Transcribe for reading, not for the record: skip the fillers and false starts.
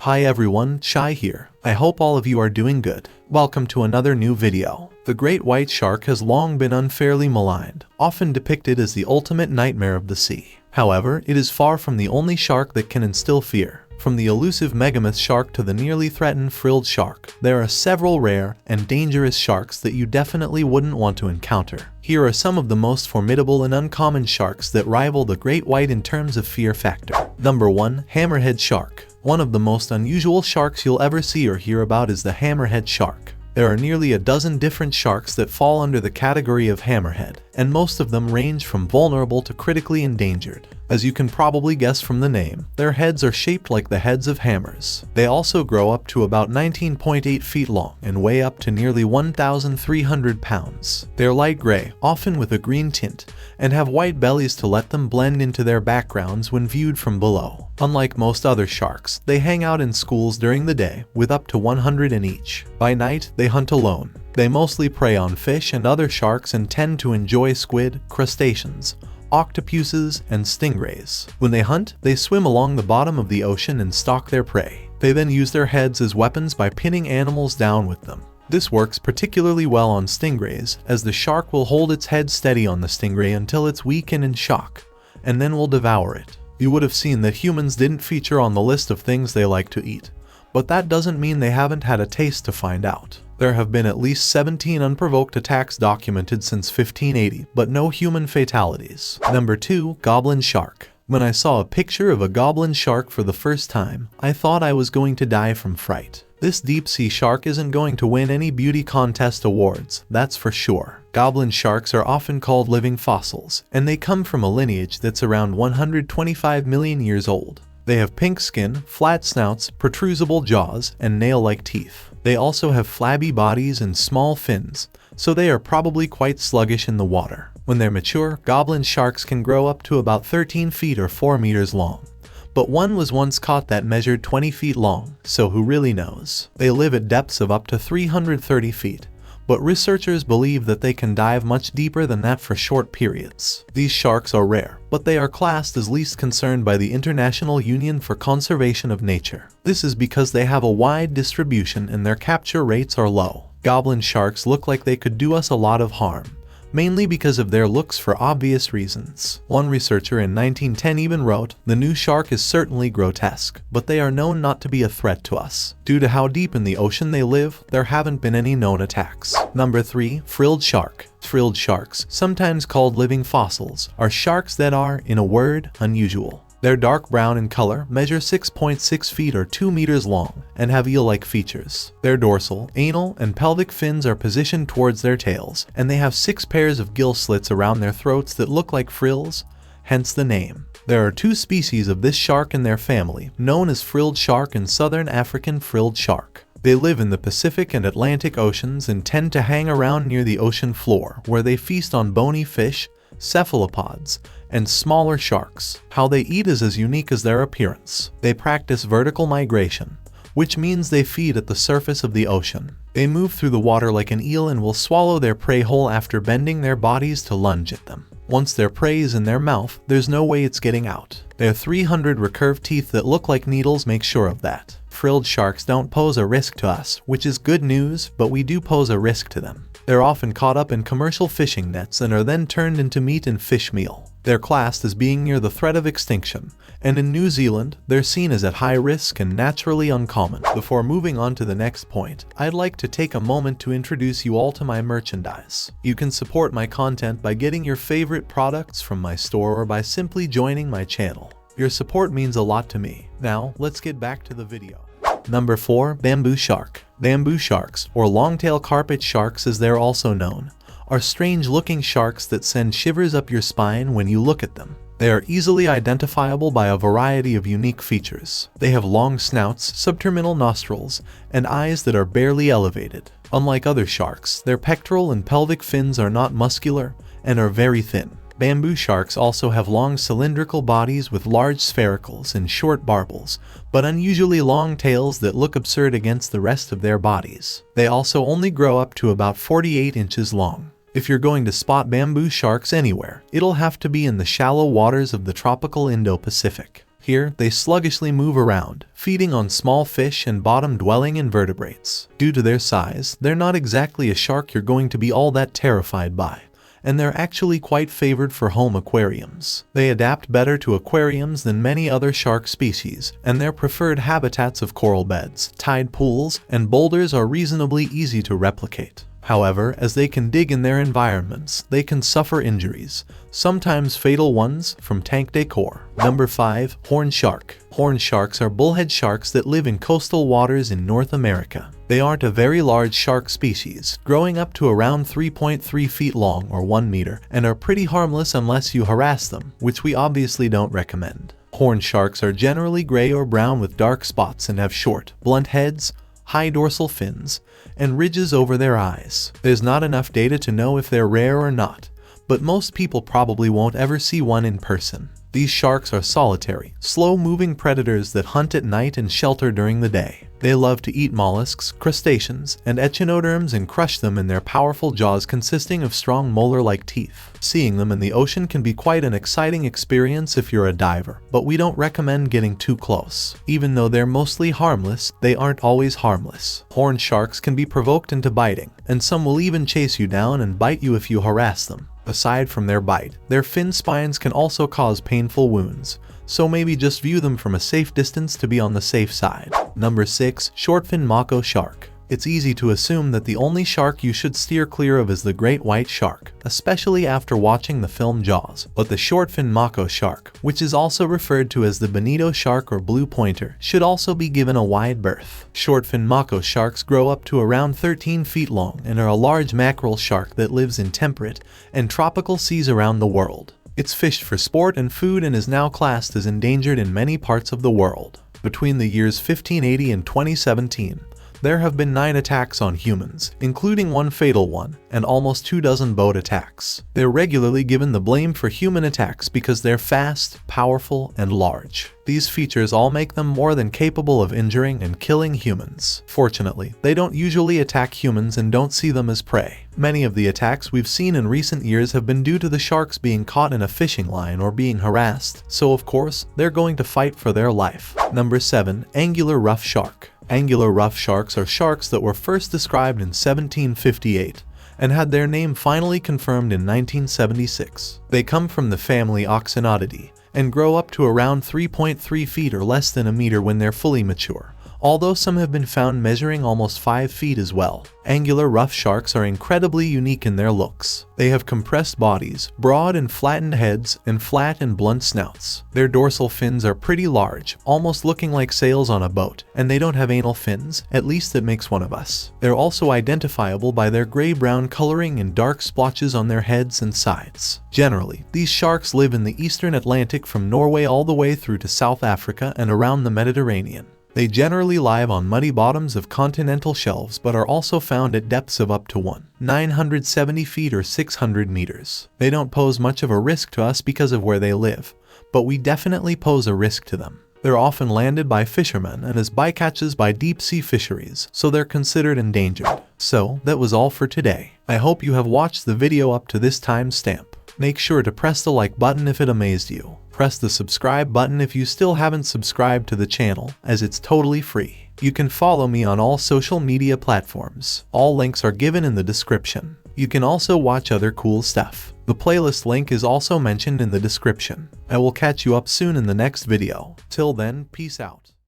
Hi everyone, Shai here. I hope all of you are doing good. Welcome to another new video. The great white shark has long been unfairly maligned, often depicted as the ultimate nightmare of the sea. However, it is far from the only shark that can instill fear. From the elusive megamouth shark to the nearly threatened frilled shark, there are several rare and dangerous sharks that you definitely wouldn't want to encounter. Here are some of the most formidable and uncommon sharks that rival the great white in terms of fear factor. Number 1. Hammerhead shark. One of the most unusual sharks you'll ever see or hear about is the hammerhead shark. There are nearly a dozen different sharks that fall under the category of hammerhead, and most of them range from vulnerable to critically endangered. As you can probably guess from the name, their heads are shaped like the heads of hammers. They also grow up to about 19.8 feet long and weigh up to nearly 1,300 pounds. They're light gray, often with a green tint, and have white bellies to let them blend into their backgrounds when viewed from below. Unlike most other sharks, they hang out in schools during the day, with up to 100 in each. By night, they hunt alone. They mostly prey on fish and other sharks and tend to enjoy squid, crustaceans, octopuses, and stingrays. When they hunt, they swim along the bottom of the ocean and stalk their prey. They then use their heads as weapons by pinning animals down with them. This works particularly well on stingrays, as the shark will hold its head steady on the stingray until it's weak and in shock, and then will devour it. You would have seen that humans didn't feature on the list of things they like to eat, but that doesn't mean they haven't had a taste to find out. There have been at least 17 unprovoked attacks documented since 1580, but no human fatalities. Number 2. Goblin Shark. When I saw a picture of a goblin shark for the first time, I thought I was going to die from fright. This deep-sea shark isn't going to win any beauty contest awards, that's for sure. Goblin sharks are often called living fossils, and they come from a lineage that's around 125 million years old. They have pink skin, flat snouts, protrusible jaws, and nail-like teeth. They also have flabby bodies and small fins, so they are probably quite sluggish in the water. When they're mature, goblin sharks can grow up to about 13 feet or 4 meters long. But one was once caught that measured 20 feet long, so who really knows? They live at depths of up to 330 feet. But researchers believe that they can dive much deeper than that for short periods. These sharks are rare, but they are classed as least concerned by the International Union for Conservation of Nature. This is because they have a wide distribution and their capture rates are low. Goblin sharks look like they could do us a lot of harm, mainly because of their looks for obvious reasons. One researcher in 1910 even wrote, "The new shark is certainly grotesque, but they are known not to be a threat to us. Due to how deep in the ocean they live, there haven't been any known attacks." Number 3. Frilled Shark. Frilled sharks, sometimes called living fossils, are sharks that are, in a word, unusual. They're dark brown in color, measure 6.6 feet or 2 meters long, and have eel-like features. Their dorsal, anal, and pelvic fins are positioned towards their tails, and they have 6 pairs of gill slits around their throats that look like frills, hence the name. There are 2 species of this shark in their family, known as frilled shark and southern African frilled shark. They live in the Pacific and Atlantic Oceans and tend to hang around near the ocean floor, where they feast on bony fish, cephalopods, and smaller sharks. How they eat is as unique as their appearance. They practice vertical migration, which means they feed at the surface of the ocean. They move through the water like an eel and will swallow their prey whole after bending their bodies to lunge at them. Once their prey is in their mouth, there's no way it's getting out. Their 300 recurved teeth that look like needles make sure of that. Frilled sharks don't pose a risk to us, which is good news, but we do pose a risk to them. They're often caught up in commercial fishing nets and are then turned into meat and fish meal. They're classed as being near the threat of extinction, and in New Zealand, they're seen as at high risk and naturally uncommon. Before moving on to the next point, I'd like to take a moment to introduce you all to my merchandise. You can support my content by getting your favorite products from my store or by simply joining my channel. Your support means a lot to me. Now, let's get back to the video. Number 4. Bamboo Shark. Bamboo sharks, or longtail carpet sharks as they're also known, are strange-looking sharks that send shivers up your spine when you look at them. They are easily identifiable by a variety of unique features. They have long snouts, subterminal nostrils, and eyes that are barely elevated. Unlike other sharks, their pectoral and pelvic fins are not muscular and are very thin. Bamboo sharks also have long cylindrical bodies with large sphericals and short barbels, but unusually long tails that look absurd against the rest of their bodies. They also only grow up to about 48 inches long. If you're going to spot bamboo sharks anywhere, it'll have to be in the shallow waters of the tropical Indo-Pacific. Here, they sluggishly move around, feeding on small fish and bottom-dwelling invertebrates. Due to their size, they're not exactly a shark you're going to be all that terrified by, and they're actually quite favored for home aquariums. They adapt better to aquariums than many other shark species, and their preferred habitats of coral beds, tide pools, and boulders are reasonably easy to replicate. However, as they can dig in their environments, they can suffer injuries, sometimes fatal ones, from tank decor. Number 5. Horn Shark. Horn sharks are bullhead sharks that live in coastal waters in North America. They aren't a very large shark species, growing up to around 3.3 feet long or 1 meter, and are pretty harmless unless you harass them, which we obviously don't recommend. Horn sharks are generally gray or brown with dark spots and have short, blunt heads, high dorsal fins, and ridges over their eyes. There's not enough data to know if they're rare or not, but most people probably won't ever see one in person. These sharks are solitary, slow-moving predators that hunt at night and shelter during the day. They love to eat mollusks, crustaceans, and echinoderms and crush them in their powerful jaws consisting of strong molar-like teeth. Seeing them in the ocean can be quite an exciting experience if you're a diver, but we don't recommend getting too close. Even though they're mostly harmless, they aren't always harmless. Horn sharks can be provoked into biting, and some will even chase you down and bite you if you harass them. Aside from their bite, their fin spines can also cause painful wounds, so maybe just view them from a safe distance to be on the safe side. Number 6. Shortfin Mako Shark. It's easy to assume that the only shark you should steer clear of is the great white shark, especially after watching the film Jaws. But the shortfin Mako shark, which is also referred to as the bonito shark or blue pointer, should also be given a wide berth. Shortfin Mako sharks grow up to around 13 feet long and are a large mackerel shark that lives in temperate and tropical seas around the world. It's fished for sport and food and is now classed as endangered in many parts of the world. Between the years 1580 and 2017, there have been 9 attacks on humans, including 1 fatal one, and almost 24 boat attacks. They're regularly given the blame for human attacks because they're fast, powerful, and large. These features all make them more than capable of injuring and killing humans. Fortunately, they don't usually attack humans and don't see them as prey. Many of the attacks we've seen in recent years have been due to the sharks being caught in a fishing line or being harassed, so of course, they're going to fight for their life. Number 7. Angular Roughshark. Angular Roughsharks are sharks that were first described in 1758 and had their name finally confirmed in 1976. They come from the family Oxynodidae and grow up to around 3.3 feet or less than a meter when they're fully mature, although some have been found measuring almost 5 feet as well. Angular rough sharks are incredibly unique in their looks. They have compressed bodies, broad and flattened heads, and flat and blunt snouts. Their dorsal fins are pretty large, almost looking like sails on a boat, and they don't have anal fins, at least that makes one of us. They're also identifiable by their gray-brown coloring and dark splotches on their heads and sides. Generally, these sharks live in the eastern Atlantic from Norway all the way through to South Africa and around the Mediterranean. They generally live on muddy bottoms of continental shelves but are also found at depths of up to 970 feet or 600 meters. They don't pose much of a risk to us because of where they live, but we definitely pose a risk to them. They're often landed by fishermen and as bycatches by deep-sea fisheries, so they're considered endangered. So, that was all for today. I hope you have watched the video up to this time stamp. Make sure to press the like button if it amazed you. Press the subscribe button if you still haven't subscribed to the channel, as it's totally free. You can follow me on all social media platforms. All links are given in the description. You can also watch other cool stuff. The playlist link is also mentioned in the description. I will catch you up soon in the next video. Till then, peace out.